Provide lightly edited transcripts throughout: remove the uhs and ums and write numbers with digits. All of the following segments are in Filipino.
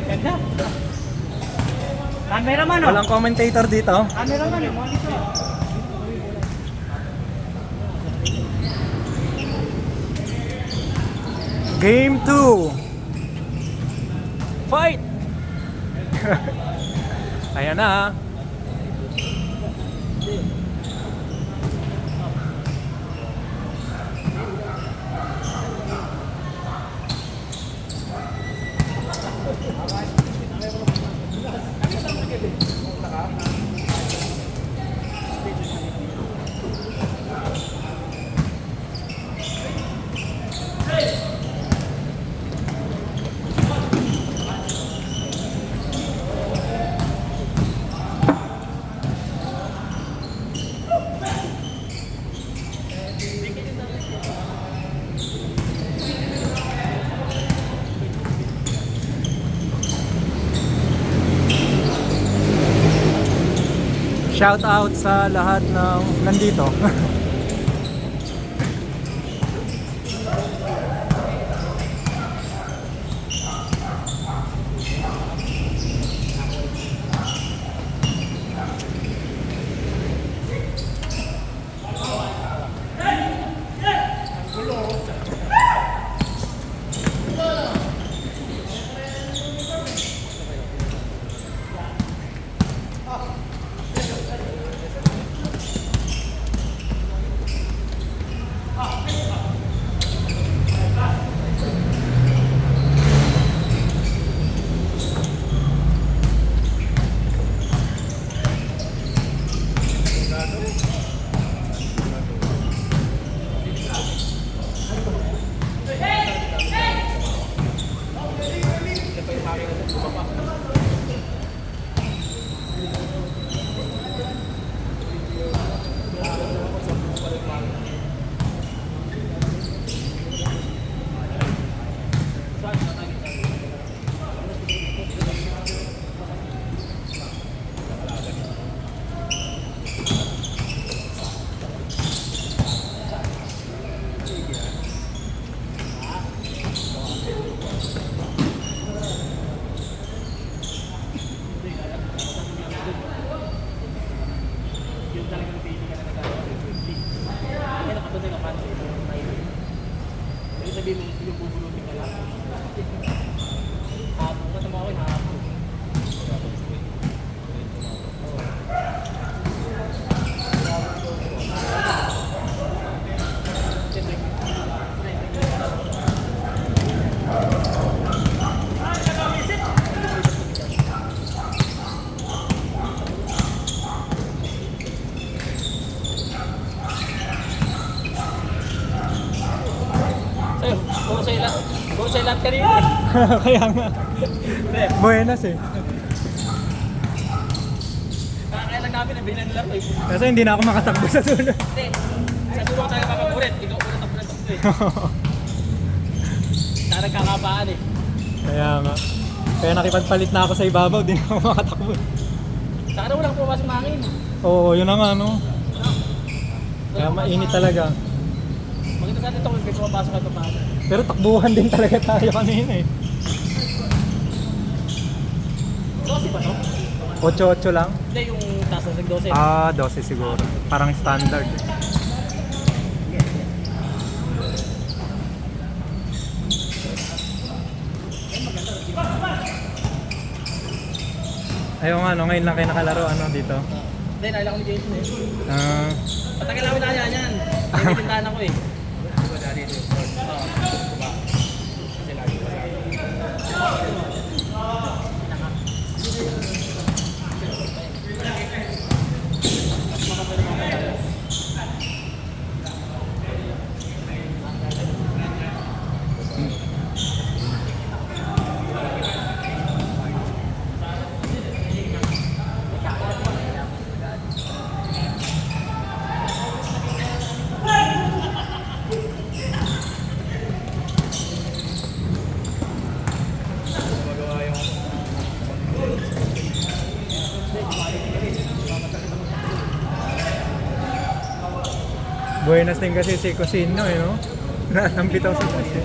Ganda. Cameraman oh. Walang commentator dito. Cameraman oh. Monitor. Game 2. Fight! Ayan na. Shout out sa lahat ng nandito. Lahat kanina. Kaya nga. Buenas eh. Kaya lang namin nabilan lang eh. Kasi hindi na ako makatakbo sa dulo. Hindi. Sa dulo ko talaga papapulit. Ikaw ulit ang pulit eh. Tarang kakabaan eh. Kaya nga. Kaya nakipagpalit na ako sa ibabaw, di na ako makatakbo. Sana walang pumasok mangin. Oo, yun na nga no. Kaya mainit talaga. Maganda sa atin ito kung may pumapasok at papasok. Pero takbuhan din talaga tayo kanina eh. 12 ba no? 8-8 lang? Hindi, yung taas ng 12. Ah, 12 siguro. Parang standard eh. Ayaw nga, no? Ngayon lang kayo nakalaro, ano, dito? Hindi, nakila ko ni Jason eh. Ah, Patagal namin na yan. May bitindahan ako eh. Diba dali ito? Oo. Diba? Kasi lagi ba buenas din kasi si Cosino eh, no? Lahat ng bitaw sa kasi.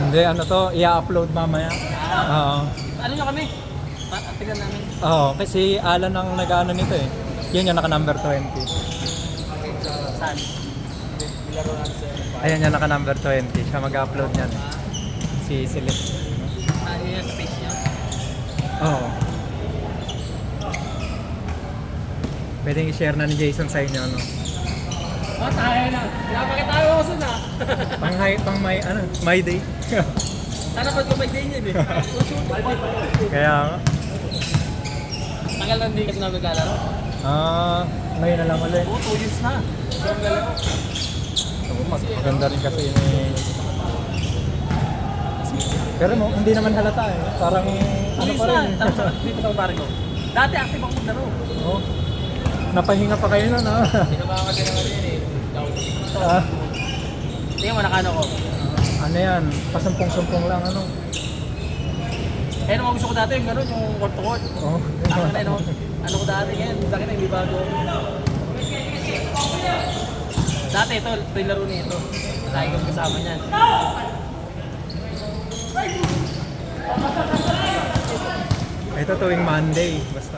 Hindi, ano to, i-upload mamaya. Oo. Ano nyo kami? Tignan namin. Oo, kasi Alan ang nag-ano nito eh. Yun yung naka-number 20. Saan? Nilaro natin sa Ayan yung naka-number 20. Siya mag-upload niyan. Si Celeste. ano yung space niya? Oo. Pwedeng i-share na ni Jason sa inyo, ano? Oh, tayo na. Pinapakita ko ako sun ah. Pang may, ano, my day. Sana pag kumay din yun eh. Kaya nga. Tagal na hindi kasi namin naglalaro. Ngayon na lang ulit. Oo, 2 years na. Hindi kami naglalaro. Maganda rin kasi ni... Pero mo, hindi naman halata eh. Parang ano pa rin. Tapos dito ka pare ko. Dati active ako maglaro. Oh. Napahinga pa kayo nun, ha? Hindi ka ba kasi naman yun eh. Ah, Tingnan mo, nakano ko. ano yan? Pasumpong-sumpong lang, ano? Kaya naman gusto ko dati yung gano'n, yung court to court. Oh. Ako na no? Ano ko dati ngayon, dati na hindi bago. Dati ito yung laro nito. Lagi kami kasama niyan. Ito tuwing Monday, basta.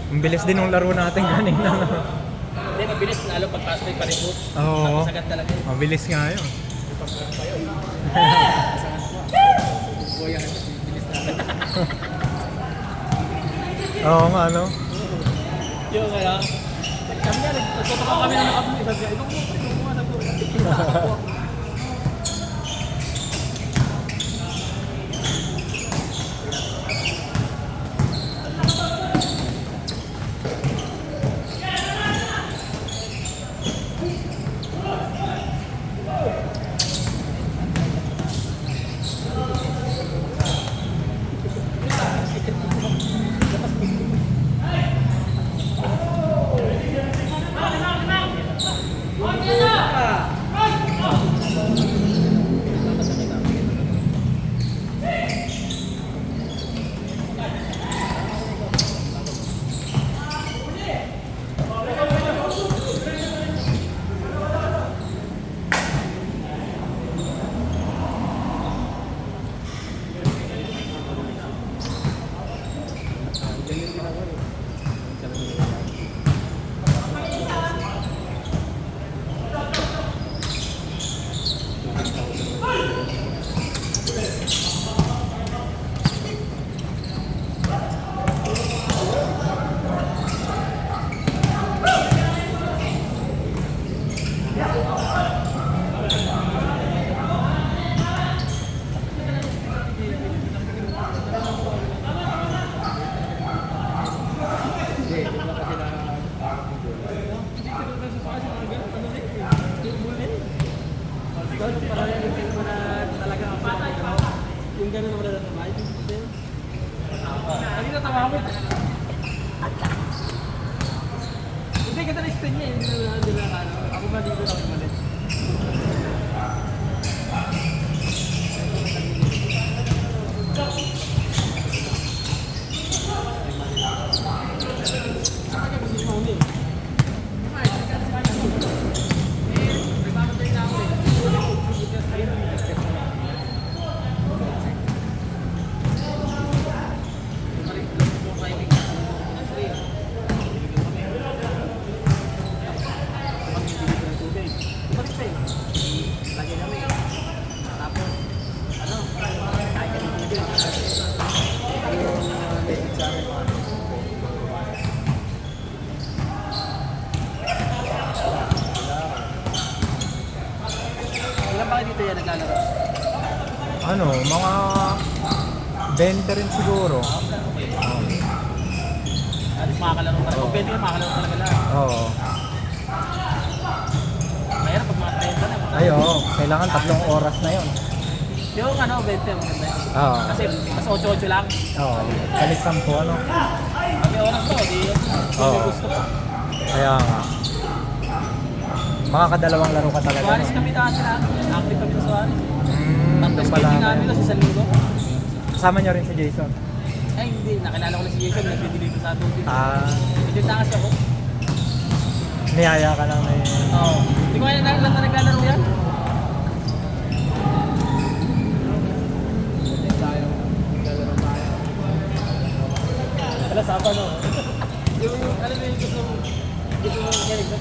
Ang bilis din ng laro natin kanina. Hindi, mabilis lalo pag fast break pa-reboot. Oo. Sagad talaga yun. Mabilis nga yun. Goya kasi, bilis na. Oo nga, ano? Yung kaya, kami nga, nagtotoko kami na nakapag isa siya. Ibang mo, nagtotoko. Parang mo na talaga ang pagkakaw. Yung gano'n naman na sabay. Hindi na tawa mo. Hindi ka na-explain niya. Hindi na ano. Ako ba dito na umalit? Ilan ba kayo dito yan naglalaro? Ano, mga 20 rin siguro. At least makakalaro talaga. Kung pwede ka makakalaro talaga lang. Oo. Mahirap pag mga 30 na. Ay, oo. Kailangan 3 oras na yon. Yung ano, 20 maganda yun. Oo. Kasi mas 8-8 lang. Oo. Kalit 10, ano? Pag may oras to, di Oo. may gusto ko. Kaya nga. Makakadalawang laro ka talaga. Suarez No? kami dati na. Active kami sa Suarez. Tapos Doon pala. schedule namin doon sa San Linggo. Kasama niyo rin si Jason. Ay hindi, nakilala ko na si Jason, nag-deliver sa atin. Medyo takas ako. Niyaya ka lang na yun. Oo. Hindi ko kaya lang na naglalaro yan. Wala sapa no. Yung alam mo yung gusto mo galing ba?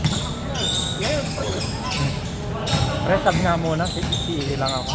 Ngayon. Restab nga muna. Iili lang ako.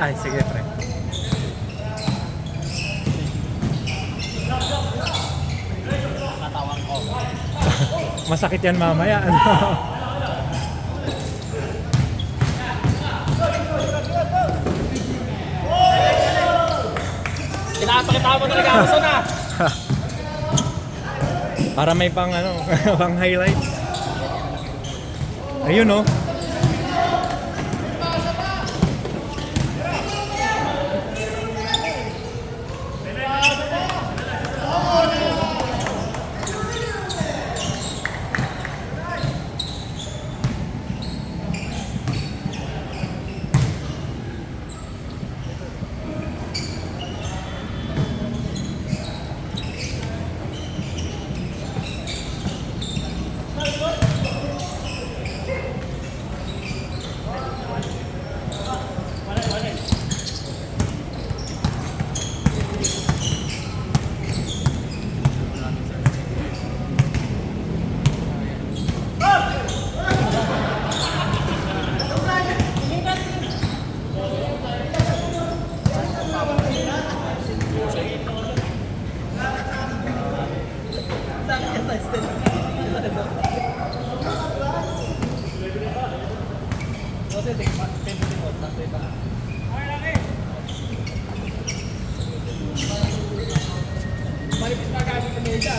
Ay, sige, pre. Katawan ko. Masakit yan mamaya. Ano? Pinapakita mo talaga ako sa na. Para may pang ano, pang highlights. Ayun oh. Malipit na gamit ng media.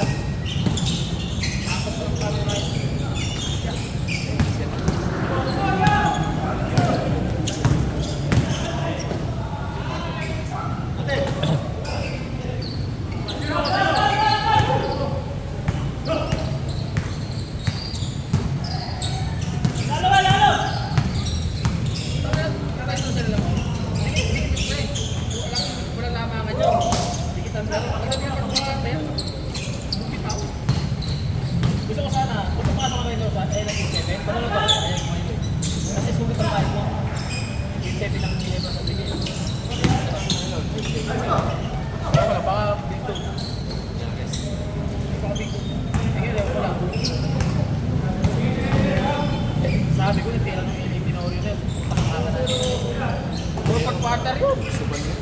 Gusto ko sana, kung pumasok kami doon sa LG7, panalo ko kasi ayaw mo yun. Kasi sulit ang kahit mo. 7 lang nila sa bigay. Wala, baka dito. Baka dito. Tingin, wala. Sabi ko, hindi lang yung pinori na yun. Takakala na yun. Puro pag-quarter yun. Suban yun.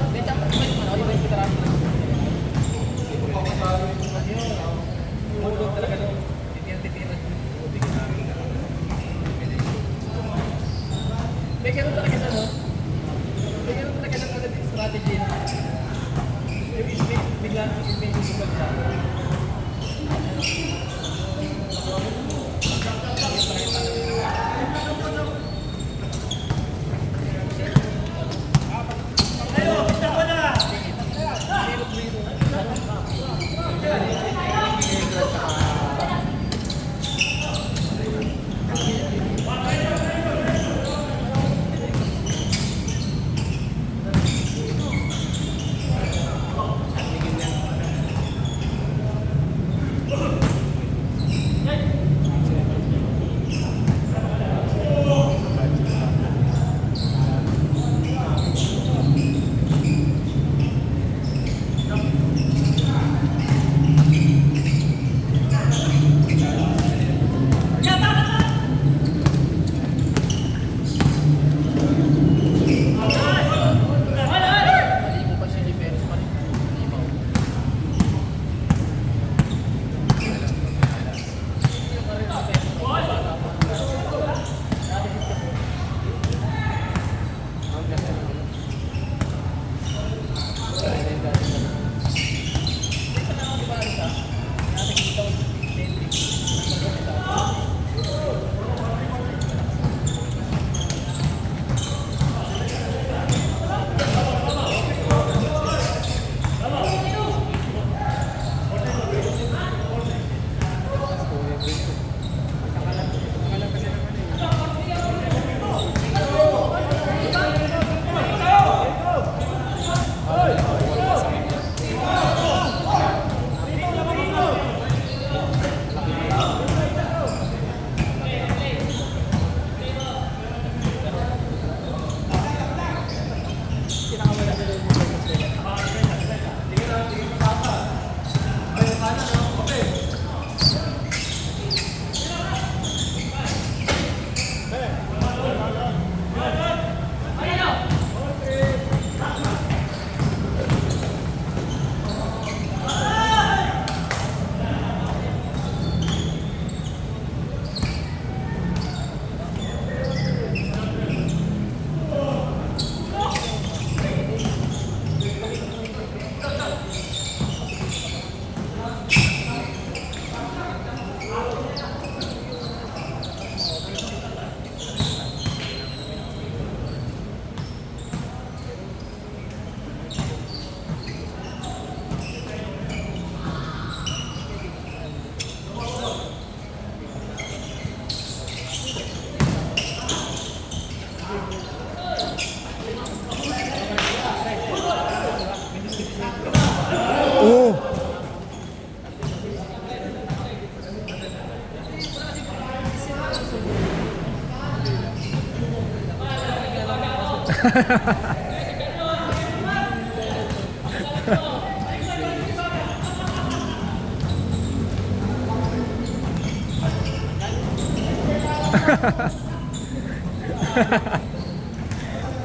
Hindi, dapat naman yung ano, yung veterano na. Mulog talaga doon. Titiran. May ganun talaga siya, no? May ganun talaga siya talaga yung strategy. Yung biglang yung sugat siya.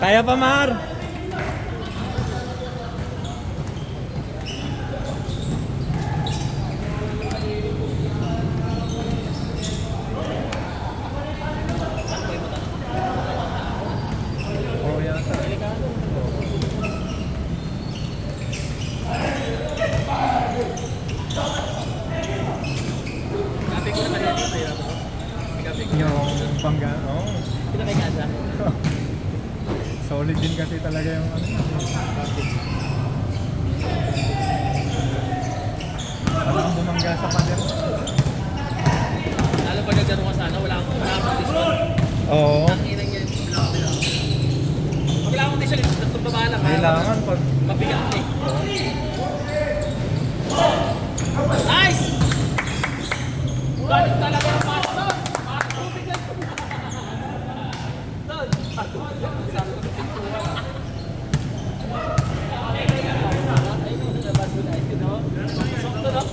Kaya pa, Mar? Oh, yata. Kape ko naman yan dito yun. Kape ko. Yung pangga. Oh. Pinakay kasa. Solid din kasi talaga yung ano. Walang bumangga sa pader. Lalo pag nagdano ka sana, wala akong discount. Oo. Ang inang yan, wala akong discount. Itong baba lang. Kailangan pag... Mabigat eh. Nice! Galing talaga yung pass doon. Tubig lang. Doon. Sabi ko, pintuan. Ay, no, nalabas ko na. Ay, no? Sakto, no?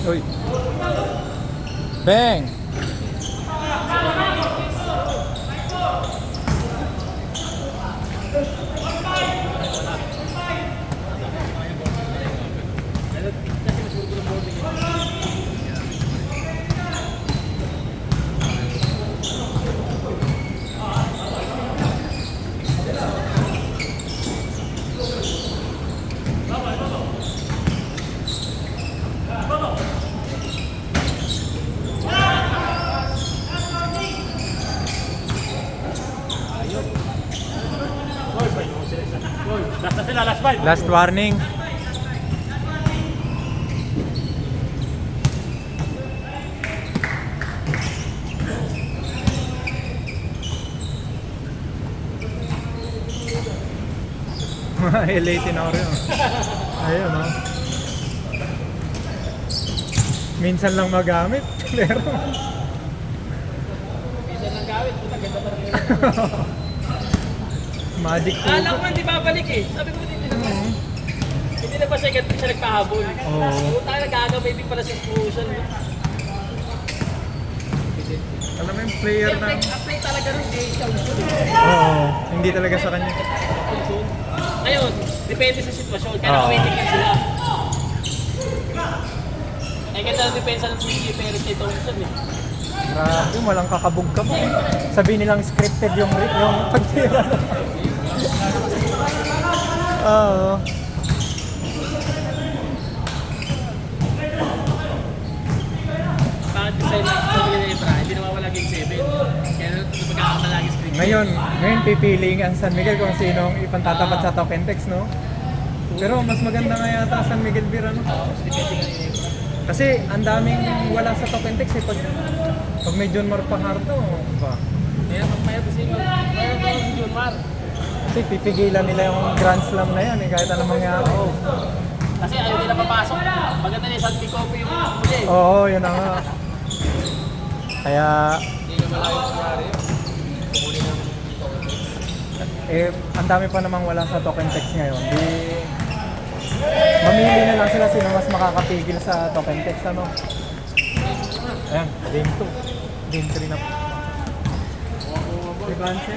Uy. Bang! Last warning. L18 ako rin. Ayun, no? Minsan lang magamit. Pero... Minsan lang gawin. Puta, ganda pa rin. Magic po. Alam ko hindi babalik eh. Sabi ko hindi na. Hindi na ba siya nagpahabol? Oo. Puta, nagagamitin pala sa explosion. Alam mo yung player na... Apply talaga rin eh. Oo. Hindi talaga sa kanya. Ngayon, depende sa sitwasyon. Kaya Oo. nakawaiting lang sila. Eh, ganda ang depensa ng PG Perez kay Thompson eh. Grabe, walang kakabog ka mo. Sabihin nilang scripted yung pagtira. Oo. Bakit design ng sabi ni Ebra, hindi nawawala game 7. Kaya pagkakamala lagi screen. Ngayon pipiliin ang San Miguel kung sinong ipantatapat sa token text, no? Pero mas maganda nga yata San Miguel Beer, ano? Depende ka ni Ebra. Kasi ang daming wala sa token text eh. Pag may John Mar Pajardo, ba? Kaya pag mayroon si John Mar. Kasi pipigilan nila yung Grand Slam na yan eh, kahit anong mangyari. Kasi ayaw nila papasok. Maganda ni San Picopo yung muli. Oo, yun na nga. Kaya, Hindi na malayo yung nangyari. Kukunin ng ang dami pa namang wala sa token text ngayon. Di, Mamili na lang sila sino mas makakapigil sa token text, ano? Ayan, game 2. Game 3 na po. Si Vance.